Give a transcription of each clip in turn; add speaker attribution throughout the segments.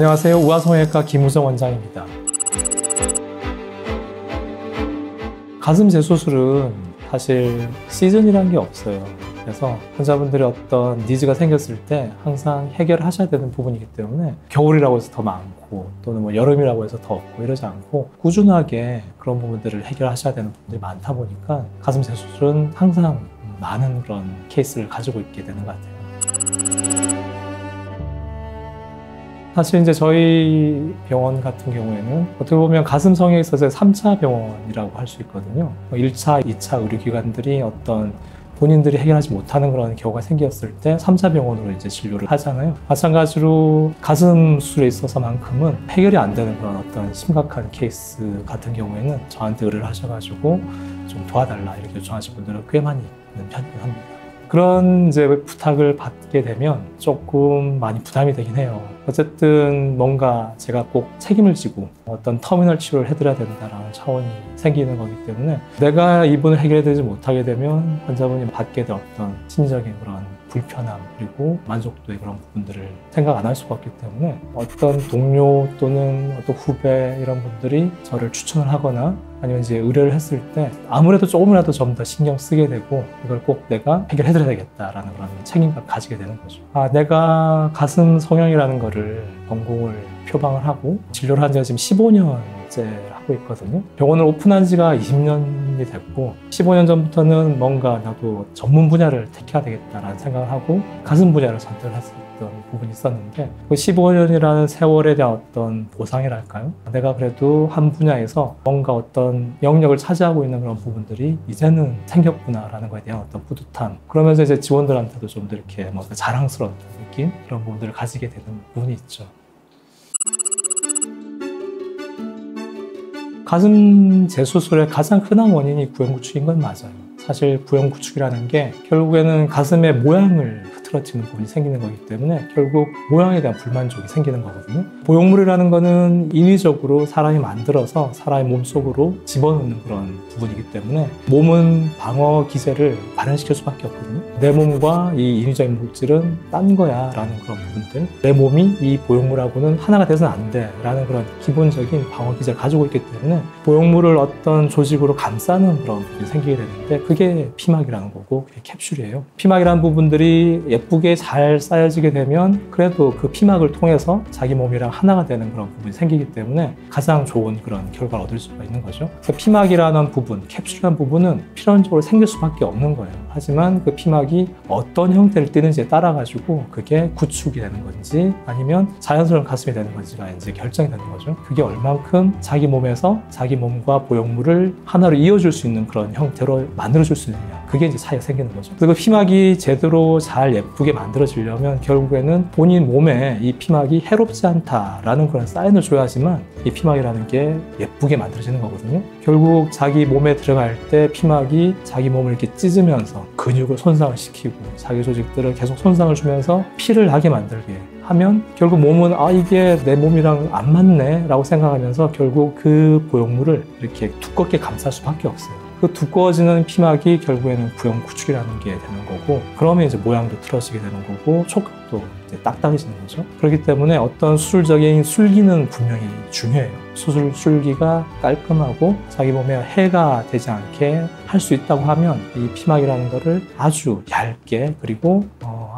Speaker 1: 안녕하세요. 우아성형외과 김우정 원장입니다. 가슴 재수술은 사실 시즌이라는 게 없어요. 그래서 환자분들이 어떤 니즈가 생겼을 때 항상 해결하셔야 되는 부분이기 때문에 겨울이라고 해서 더 많고 또는 뭐 여름이라고 해서 더 없고 이러지 않고 꾸준하게 그런 부분들을 해결하셔야 되는 부분들이 많다 보니까 가슴 재수술은 항상 많은 그런 케이스를 가지고 있게 되는 것 같아요. 사실 이제 저희 병원 같은 경우에는 어떻게 보면 가슴 성형에 있어서 3차 병원이라고 할 수 있거든요. 1차, 2차 의료기관들이 어떤 본인들이 해결하지 못하는 그런 경우가 생겼을 때 3차 병원으로 이제 진료를 하잖아요. 마찬가지로 가슴 수술에 있어서만큼은 해결이 안 되는 그런 어떤 심각한 케이스 같은 경우에는 저한테 의뢰를 하셔가지고 좀 도와달라 이렇게 요청하시는 분들은 꽤 많이 있는 편이긴 합니다. 그런 이제 부탁을 받게 되면 조금 많이 부담이 되긴 해요. 어쨌든 뭔가 제가 꼭 책임을 지고 어떤 터미널 치료를 해드려야 된다라는 차원이 생기는 거기 때문에 내가 이분을 해결해드리지 못하게 되면 환자분이 받게 된 어떤 심리적인 그런 불편함 그리고 만족도의 그런 부분들을 생각 안 할 수가 없기 때문에 어떤 동료 또는 어떤 후배 이런 분들이 저를 추천을 하거나 아니면 이제 의뢰를 했을 때 아무래도 조금이라도 좀 더 신경 쓰게 되고 이걸 꼭 내가 해결해드려야 되겠다라는 그런 책임감을 가지게 되는 거죠. 내가 가슴 성형이라는 거를 전공을 표방을 하고 진료를 한 지가 지금 15년째 하고 있거든요. 병원을 오픈한 지가 20년이 됐고 15년 전부터는 뭔가 나도 전문 분야를 택해야 되겠다라는 생각을 하고 가슴 분야를 선택을 했었던 부분이 있었는데 그 15년이라는 세월에 대한 어떤 보상이랄까요? 내가 그래도 한 분야에서 뭔가 어떤 영역을 차지하고 있는 그런 부분들이 이제는 생겼구나라는 거에 대한 어떤 뿌듯함 그러면서 이제 직원들한테도 좀 더 이렇게 뭔가 자랑스러운 느낌 그런 부분들을 가지게 되는 부분이 있죠. 가슴 재수술의 가장 흔한 원인이 구형구축인 건 맞아요. 사실 구형구축이라는 게 결국에는 가슴의 모양을 흐트러지는 부분이 생기는 거기 때문에 결국 모양에 대한 불만족이 생기는 거거든요. 보형물이라는 거는 인위적으로 사람이 만들어서 사람의 몸속으로 집어넣는 그런 부분이기 때문에 몸은 방어 기제를 발현시킬 수밖에 없거든요. 내 몸과 이 인위적인 물질은 딴 거야 라는 그런 부분들 내 몸이 이 보형물하고는 하나가 돼서는 안 돼 라는 그런 기본적인 방어 기제를 가지고 있기 때문에 보형물을 어떤 조직으로 감싸는 그런 부분이 생기게 되는데 그게 피막이라는 거고 그게 캡슐이에요. 피막이라는 부분들이 예쁘게 잘 쌓여지게 되면 그래도 그 피막을 통해서 자기 몸이랑 하나가 되는 그런 부분이 생기기 때문에 가장 좋은 그런 결과를 얻을 수가 있는 거죠. 그 피막이라는 부분, 캡슐이라는 부분은 필연적으로 생길 수밖에 없는 거예요. 하지만 그 피막이 어떤 형태를 띠는지에 따라 가지고 그게 구축이 되는 건지 아니면 자연스러운 가슴이 되는 건지가 이제 결정이 되는 거죠. 그게 얼만큼 자기 몸에서 자기 몸과 보형물을 하나로 이어줄 수 있는 그런 형태로 만들어줄 수 있느냐 그게 이제 차이가 생기는 거죠. 그리고 피막이 제대로 잘 예쁘게 만들어지려면 결국에는 본인 몸에 이 피막이 해롭지 않다라는 그런 사인을 줘야지만 이 피막이라는 게 예쁘게 만들어지는 거거든요. 결국 자기 몸에 들어갈 때 피막이 자기 몸을 이렇게 찢으면서 근육을 손상을 시키고 자기 조직들을 계속 손상을 주면서 피를 나게 만들게 하면 결국 몸은 이게 내 몸이랑 안 맞네 라고 생각하면서 결국 그 보형물을 이렇게 두껍게 감쌀 수밖에 없어요. 그 두꺼워지는 피막이 결국에는 구형구축이라는 게 되는 거고 그러면 이제 모양도 틀어지게 되는 거고 촉각도 이제 딱딱해지는 거죠. 그렇기 때문에 어떤 수술적인 술기는 분명히 중요해요. 수술 술기가 깔끔하고 자기 몸에 해가 되지 않게 할 수 있다고 하면 이 피막이라는 거를 아주 얇게 그리고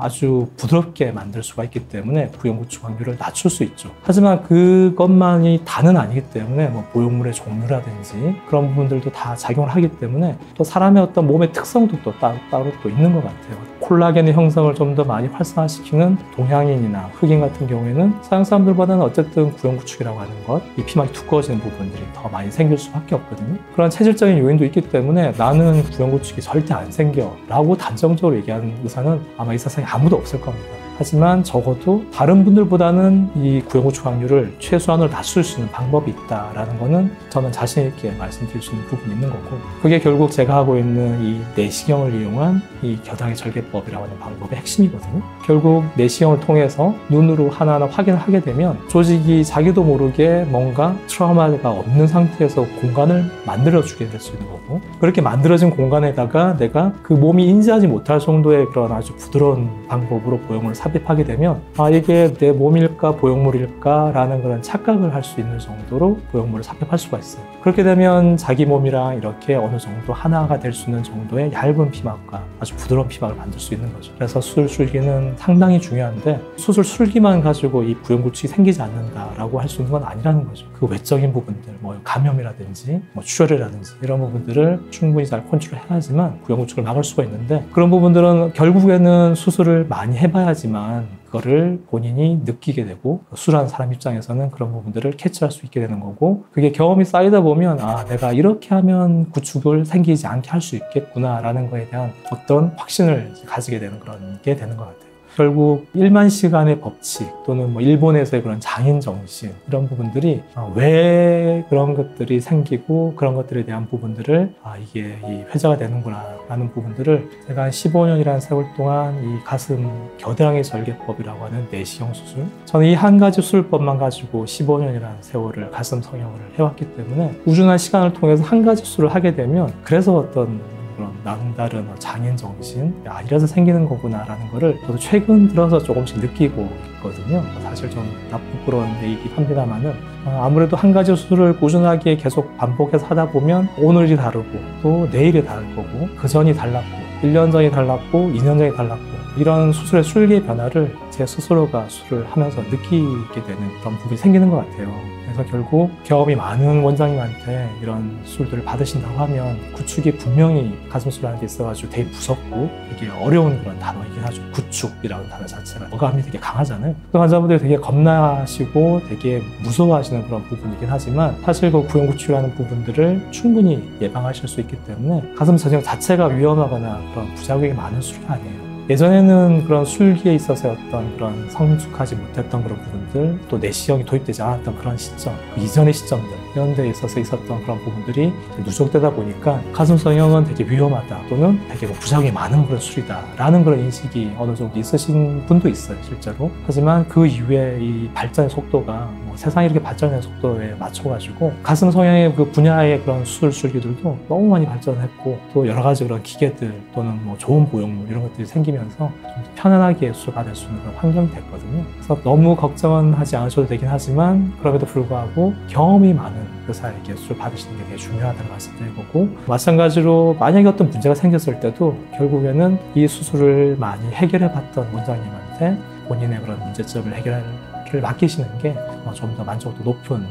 Speaker 1: 아주 부드럽게 만들 수가 있기 때문에 구형구축 확률을 낮출 수 있죠. 하지만 그것만이 다는 아니기 때문에 뭐 보형물의 종류라든지 그런 부분들도 다 작용을 하기 때문에 또 사람의 어떤 몸의 특성도 또 따로 또 있는 것 같아요. 콜라겐의 형성을 좀 더 많이 활성화시키는 동양인이나 흑인 같은 경우에는 서양 사람들보다는 어쨌든 구형구축이라고 하는 것, 이 피막이 두꺼워지는 부분들이 더 많이 생길 수밖에 없거든요. 그런 체질적인 요인도 있기 때문에 나는 구형구축이 절대 안 생겨 라고 단정적으로 얘기하는 의사는 아마 이 세상에 아무도 없을 겁니다. 하지만 적어도 다른 분들보다는 이 구형구축 확률을 최소한으로 낮출 수 있는 방법이 있다라는 거는 저는 자신 있게 말씀드릴 수 있는 부분이 있는 거고 그게 결국 제가 하고 있는 이 내시경을 이용한 이 겨당의 절개법이라고 하는 방법의 핵심이거든요. 결국 내시경을 통해서 눈으로 하나하나 확인을 하게 되면 조직이 자기도 모르게 뭔가 트라우마가 없는 상태에서 공간을 만들어주게 될 수 있는 거고 그렇게 만들어진 공간에다가 내가 그 몸이 인지하지 못할 정도의 그런 아주 부드러운 방법으로 보형물을 삽입하게 되면 이게 내 몸일까 보형물일까 라는 그런 착각을 할 수 있는 정도로 보형물을 삽입할 수가 있어요. 그렇게 되면 자기 몸이랑 이렇게 어느 정도 하나가 될 수 있는 정도의 얇은 피막과 아주 부드러운 피막을 만들 수 있는 거죠. 그래서 수술 술기는 상당히 중요한데 수술 술기만 가지고 이 부형구축이 생기지 않는다라고 할 수 있는 건 아니라는 거죠. 그 외적인 부분들, 감염이라든지 출혈이라든지 이런 부분들을 충분히 잘 컨트롤해야지만 부형구축을 막을 수가 있는데, 그런 부분들은 결국에는 수술을 많이 해봐야지만 그거를 본인이 느끼게 되고, 수술하는 사람 입장에서는 그런 부분들을 캐치할 수 있게 되는 거고, 그게 경험이 쌓이다 보면 내가 이렇게 하면 구축을 생기지 않게 할 수 있겠구나 라는 거에 대한 어떤 확신을 가지게 되는 그런 게 되는 것 같아요. 결국 1만 시간의 법칙 또는 일본에서의 그런 장인 정신, 이런 부분들이 왜 그런 것들이 생기고 그런 것들에 대한 부분들을 이게 이 회자가 되는구나 라는 부분들을 제가 한 15년이라는 세월 동안 이 가슴 겨드랑이 절개법이라고 하는 내시경 수술, 저는 이 한 가지 수술법만 가지고 15년이라는 세월을 가슴 성형을 해왔기 때문에 꾸준한 시간을 통해서 한 가지 수술을 하게 되면 그래서 어떤 그런 남다른 장인 정신, 이래서 생기는 거구나 라는 거를 저도 최근 들어서 조금씩 느끼고 있거든요. 사실 좀 부끄러운 얘기긴 합니다만은 아무래도 한 가지 수술을 꾸준하게 계속 반복해서 하다 보면 오늘이 다르고 또 내일이 다를 거고, 그 전이 달랐고 1년 전이 달랐고 2년 전이 달랐고, 이런 수술의 술기의 변화를 제 스스로가 수술을 하면서 느끼게 되는 그런 부분이 생기는 것 같아요. 그래서 결국 경험이 많은 원장님한테 이런 수술들을 받으신다고 하면 구축이 분명히 가슴 수술하는 데 있어가지고 되게 무섭고 되게 어려운 그런 단어이긴 하죠. 구축이라는 단어 자체가 어감이 되게 강하잖아요. 그 환자분들이 되게 겁나시고 되게 무서워하시는 그런 부분이긴 하지만, 사실 그 부형구축이라는 부분들을 충분히 예방하실 수 있기 때문에 가슴 전형 자체가 위험하거나 그런 부작용이 많은 수술이 아니에요. 예전에는 그런 술기에 있어서 어떤 그런 성숙하지 못했던 그런 부분들, 또 내시경이 도입되지 않았던 그런 시점, 그 이전의 시점들, 이런 데 있어서 있었던 그런 부분들이 누적되다 보니까 가슴 성형은 되게 위험하다 또는 되게 부작용이 많은 그런 수술이다 라는 그런 인식이 어느 정도 있으신 분도 있어요, 실제로. 하지만 그 이후에 이 발전의 속도가 세상이 이렇게 발전의 속도에 맞춰가지고 가슴 성형의 그 분야의 그런 수술 술기들도 너무 많이 발전했고, 또 여러 가지 그런 기계들 또는 좋은 보형물 이런 것들이 생기면서 좀 편안하게 수술 받을 수 있는 그런 환경이 됐거든요. 그래서 너무 걱정은 하지 않으셔도 되긴 하지만, 그럼에도 불구하고 경험이 많은 의사에게 수술 받으시는 게 되게 중요하다는 말씀드릴 거고, 마찬가지로 만약에 어떤 문제가 생겼을 때도 결국에는 이 수술을 많이 해결해 봤던 원장님한테 본인의 그런 문제점을 해결을 맡기시는 게 좀 더 만족도 높은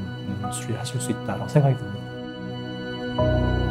Speaker 1: 수술을 하실 수 있다고 생각이 듭니다.